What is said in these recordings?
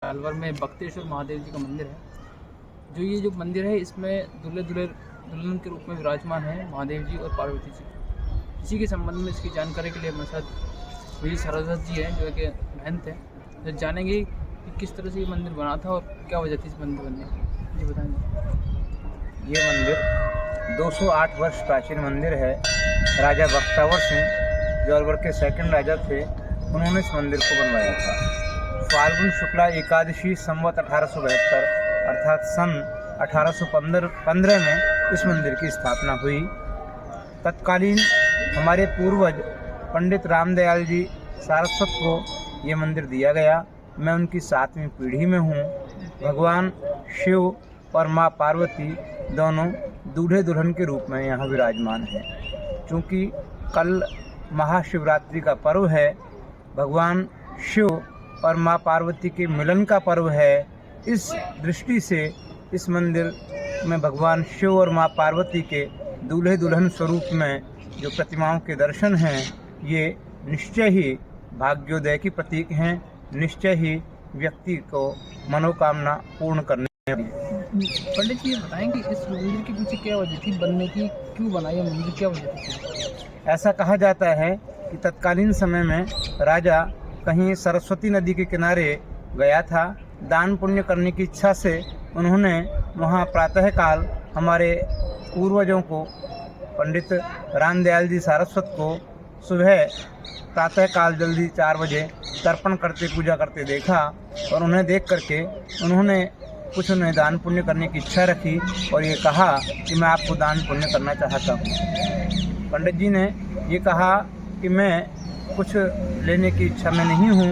अलवर में बख्तेश्वर महादेव जी का मंदिर है। ये जो मंदिर है इसमें दुल्हन के रूप में विराजमान है महादेव जी और पार्वती जी। इसी के संबंध में इसकी जानकारी के लिए हमारे साथ वी सरस्वत जी हैं जो कि महंत हैं, तो जानेंगे कि किस तरह से ये मंदिर बना था और क्या वजह थी इस मंदिर बनने की। जी बताएंगे। ये मंदिर 208 वर्ष प्राचीन मंदिर है। राजा बख्तावर सिंह जो अलवर के सेकंड राजा थे, उन्होंने इस मंदिर को बनवाया था। फाल्गुन शुक्ला एकादशी संवत 1872 अर्थात सन 1815 में इस मंदिर की स्थापना हुई। तत्कालीन हमारे पूर्वज पंडित रामदयाल जी सारस्वत को ये मंदिर दिया गया। मैं उनकी 7वीं पीढ़ी में हूँ। भगवान शिव और माँ पार्वती दोनों दूल्हे दुल्हन के रूप में यहाँ विराजमान हैं। चूँकि कल महाशिवरात्रि का पर्व है, भगवान शिव और माँ पार्वती के मिलन का पर्व है, इस दृष्टि से इस मंदिर में भगवान शिव और माँ पार्वती के दूल्हे दुल्हन स्वरूप में जो प्रतिमाओं के दर्शन हैं, ये निश्चय ही भाग्योदय की प्रतीक हैं, निश्चय ही व्यक्ति को मनोकामना पूर्ण करने। पंडित जी ये बताएं कि इस मंदिर के पीछे क्या वजह थी बनने की, क्यों बना ये मंदिर, क्या वजह थी? ऐसा कहा जाता है कि तत्कालीन समय में राजा कहीं सरस्वती नदी के किनारे गया था। दान पुण्य करने की इच्छा से उन्होंने वहाँ प्रातःकाल हमारे पूर्वजों को, पंडित रामदयाल जी सारस्वत को सुबह प्रातःकाल जल्दी 4 बजे तर्पण करते पूजा करते देखा और उन्हें देख करके उन्होंने उन्हें दान पुण्य करने की इच्छा रखी और ये कहा कि मैं आपको दान पुण्य करना चाहता हूँ। पंडित जी ने ये कहा कि मैं कुछ लेने की इच्छा में नहीं हूँ।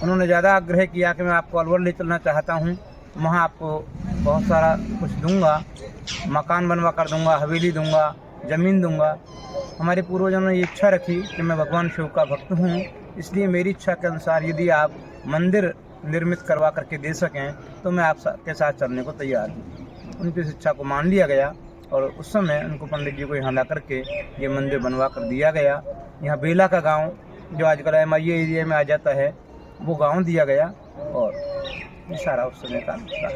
उन्होंने ज़्यादा आग्रह किया कि मैं आपको अलवर ले चलना चाहता हूँ, वहाँ आपको बहुत सारा कुछ दूंगा, मकान बनवा कर दूंगा, हवेली दूंगा, ज़मीन दूंगा। हमारे पूर्वजों ने ये इच्छा रखी कि मैं भगवान शिव का भक्त हूँ, इसलिए मेरी इच्छा के अनुसार यदि आप मंदिर निर्मित करवा करके दे सकें तो मैं आपके साथ चलने को तैयार हूँ। उनकी इस इच्छा को मान लिया गया और उस समय उनको पंडित जी को यहाँ ला करके ये मंदिर बनवा कर दिया गया। यहाँ बेला का गांव जो आजकल MIA एरिया में आ जाता है, वो गांव दिया गया और ये सारा उस समय का था।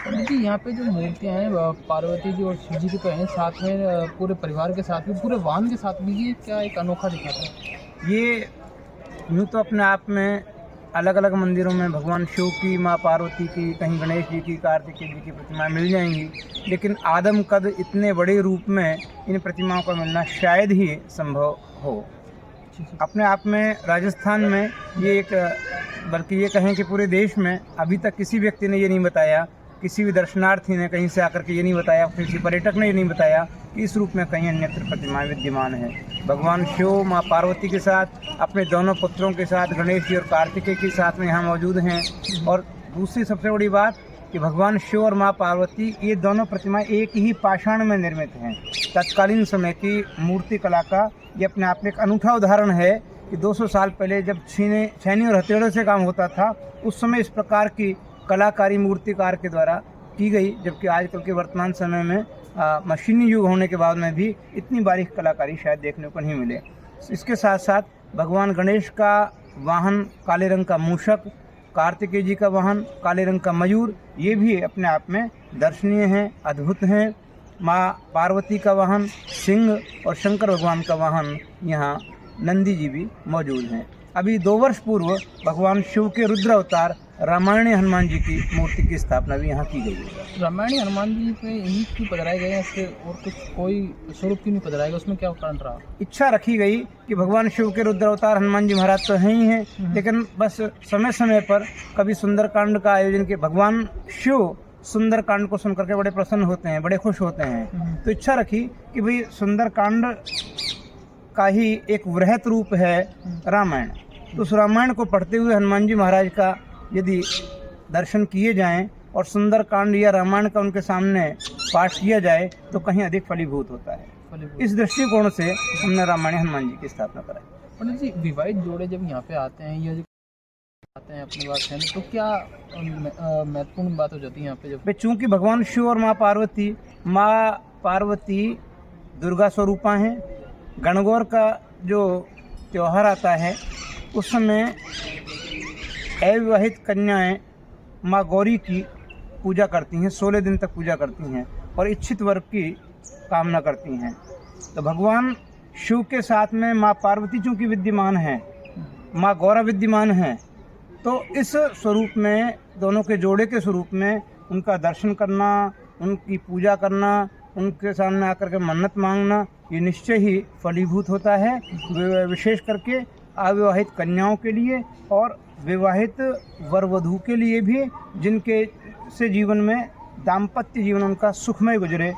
पंडित जी यहाँ पे जो मूर्तियाँ हैं पार्वती जी और शिव जी की तो हैं, साथ में पूरे परिवार के साथ भी, पूरे वाहन के साथ भी, ये क्या एक अनोखा दिखाता है? ये यूँ तो अपने आप में अलग अलग मंदिरों में भगवान शिव की, माँ पार्वती की, कहीं गणेश जी की, कार्तिकेय जी की प्रतिमाएं मिल जाएंगी, लेकिन आदम कद इतने बड़े रूप में इन प्रतिमाओं का मिलना शायद ही संभव हो। अपने आप में राजस्थान में ये एक, बल्कि ये कहें कि पूरे देश में अभी तक किसी व्यक्ति ने ये नहीं बताया, किसी भी दर्शनार्थी ने कहीं से आकर के ये नहीं बताया, किसी पर्यटक ने ये नहीं बताया कि इस रूप में कहीं अन्यत्र प्रतिमाएं विद्यमान हैं। भगवान शिव माँ पार्वती के साथ, अपने दोनों पुत्रों के साथ, गणेश जी और कार्तिकेय के साथ में यहाँ मौजूद हैं। और दूसरी सबसे बड़ी बात कि भगवान शिव और माँ पार्वती ये दोनों प्रतिमाएं एक ही पाषाण में निर्मित हैं। तत्कालीन समय की मूर्ति कला का ये अपने आप में एक अनूठा उदाहरण है कि 200 साल पहले जब छेनी और हथेड़ों से काम होता था, उस समय इस प्रकार की कलाकारी मूर्तिकार के द्वारा की गई, जबकि आजकल के वर्तमान समय में मशीनी युग होने के बाद में भी इतनी बारीक कलाकारी शायद देखने को नहीं मिले। इसके साथ साथ भगवान गणेश का वाहन काले रंग का मूषक, कार्तिकेय जी का वाहन काले रंग का मयूर, ये भी अपने आप में दर्शनीय हैं, अद्भुत हैं। माँ पार्वती का वाहन सिंह और शंकर भगवान का वाहन यहाँ नंदी जी भी मौजूद हैं। अभी 2 वर्ष पूर्व भगवान शिव के रुद्र अवतार रामायणी हनुमान जी की मूर्ति की स्थापना भी यहाँ की गई है। रामायणी हनुमान जी पे इन्हीं क्यों पधराए गए हैं, इससे और कुछ कोई स्वरूप क्यों नहीं पधराया गया, उसमें क्या कारण रहा? इच्छा रखी गई कि भगवान शिव के रुद्र अवतार हनुमान जी महाराज तो हैं ही हैं, लेकिन बस समय समय पर कभी सुंदरकांड का आयोजन के भगवान शिव सुंदरकांड को सुनकर के बड़े प्रसन्न होते हैं, बड़े खुश होते हैं। तो इच्छा रखी कि भाई सुंदरकांड का ही एक वृहत रूप है रामायण, तो उस रामायण को पढ़ते हुए हनुमान जी महाराज का यदि दर्शन किए जाएं और सुंदरकांड या रामायण का उनके सामने पाठ किया जाए तो कहीं अधिक फलीभूत होता है। इस दृष्टिकोण से हमने रामायणी हनुमान जी की स्थापना कराई। पंडित जी विवाहित जोड़े जब यहाँ पे आते हैं या आते हैं अपनी बात कहने, तो क्या महत्वपूर्ण बात हो जाती है यहाँ पे? जब चूँकि भगवान शिव और माँ पार्वती दुर्गा स्वरूपा हैं, गणगौर का जो त्यौहार आता है उस समय अविवाहित कन्याएं माँ गौरी की पूजा करती हैं, 16 दिन तक पूजा करती हैं और इच्छित वर की कामना करती हैं। तो भगवान शिव के साथ में माँ पार्वती चूँकि विद्यमान हैं, माँ गौरा विद्यमान हैं, तो इस स्वरूप में, दोनों के जोड़े के स्वरूप में उनका दर्शन करना, उनकी पूजा करना, उनके सामने आकर के मन्नत मांगना, ये निश्चय ही फलीभूत होता है, विशेष करके अविवाहित कन्याओं के लिए और विवाहित वर वधू के लिए भी, जिनके से जीवन में दाम्पत्य जीवन उनका सुखमय गुजरे,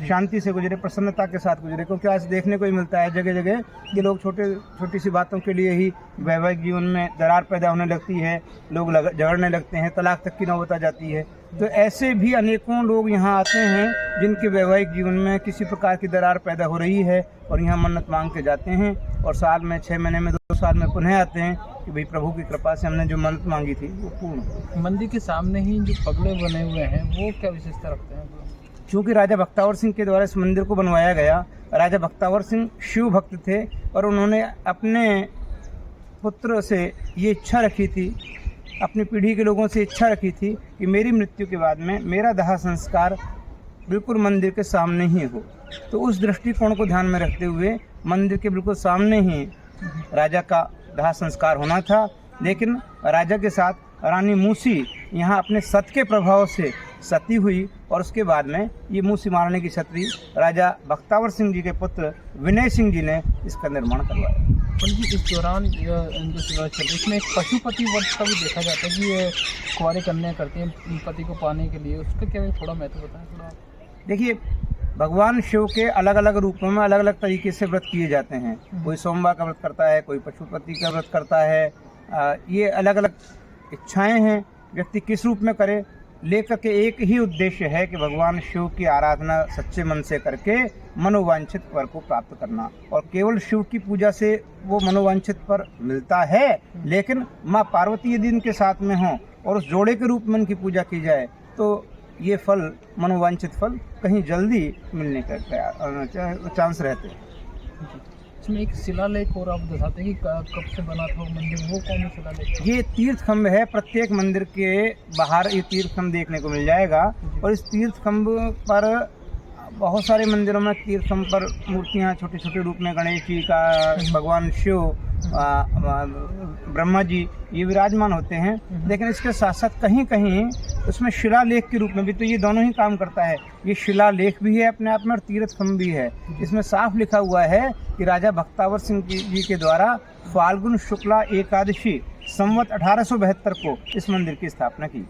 शांति से गुजरे, प्रसन्नता के साथ गुजरे। क्योंकि आज देखने को ही मिलता है जगह जगह ये लोग छोटी सी बातों के लिए ही वैवाहिक जीवन में दरार पैदा होने लगती है, लोग झगड़ने लगते हैं, तलाक तक की नौबत आ जाती है। तो ऐसे भी अनेकों लोग यहाँ आते हैं जिनके वैवाहिक जीवन में किसी प्रकार की दरार पैदा हो रही है और यहाँ मन्नत मांग के जाते हैं और साल में 6 महीने में 2 साल में पुनः आते हैं कि भाई प्रभु की कृपा से हमने जो मन्नत मांगी थी वो पूर्ण। मंदिर के सामने ही जो पगले बने हुए हैं वो क्या विशेषता रखते हैं? क्योंकि राजा बख्तावर सिंह के द्वारा इस मंदिर को बनवाया गया। राजा बख्तावर सिंह शिव भक्त थे और उन्होंने अपने पुत्र से ये इच्छा रखी थी, अपनी पीढ़ी के लोगों से इच्छा रखी थी कि मेरी मृत्यु के बाद में मेरा दाह संस्कार बिल्कुल मंदिर के सामने ही हो। तो उस दृष्टिकोण को ध्यान में रखते हुए मंदिर के बिल्कुल सामने ही राजा का दाह संस्कार होना था। लेकिन राजा के साथ रानी मूसी यहाँ अपने सत के प्रभाव से सती हुई और उसके बाद में ये मूसी मारने की छतरी राजा बख्तावर सिंह जी के पुत्र विनय सिंह जी ने इसका निर्माण करवाया। पंडित जी, इस दौरान जो सेवा चल रही है इसमें एक पशुपति व्रत का भी देखा जाता है कि ये कुंवारी कन्या करती हैं पति को पाने के लिए, उसका क्या थोड़ा महत्व बताएं थोड़ा। देखिए, भगवान शिव के अलग अलग रूपों में अलग अलग तरीके से व्रत किए जाते हैं। कोई सोमवार का व्रत करता है, कोई पशुपति का व्रत करता है। ये अलग अलग इच्छाएं हैं, व्यक्ति किस रूप में करे, लेकर के एक ही उद्देश्य है कि भगवान शिव की आराधना सच्चे मन से करके मनोवांछित वर को प्राप्त करना। और केवल शिव की पूजा से वो मनोवांछित वर मिलता है, लेकिन माँ पार्वती यदि इनके साथ में हों और उस जोड़े के रूप में इनकी पूजा की जाए तो ये फल, मनोवांछित फल कहीं जल्दी मिलने का चांस रहते हैं। इसमें एक शिलालेख और आप बताते हैं कि कब से बना था वो मंदिर, वो कौन सा शिलालेख? ये तीर्थ खम्भ है। प्रत्येक मंदिर के बाहर ये तीर्थ खम्भ देखने को मिल जाएगा और इस तीर्थ खम्भ पर बहुत सारे मंदिरों में तीर्थ खम्भ पर मूर्तियाँ छोटे छोटे रूप में गणेश जी का, भगवान शिव, ब्रह्मा जी ये विराजमान होते हैं। लेकिन इसके साथ साथ कहीं कहीं उसमें शिलालेख के रूप में भी, तो ये दोनों ही काम करता है। ये शिलालेख भी है अपने आप में और तीर्थ खम्भ भी है। इसमें साफ लिखा हुआ है कि राजा बख्तावर सिंह जी के द्वारा फाल्गुन शुक्ला एकादशी संवत 1872 को इस मंदिर की स्थापना की।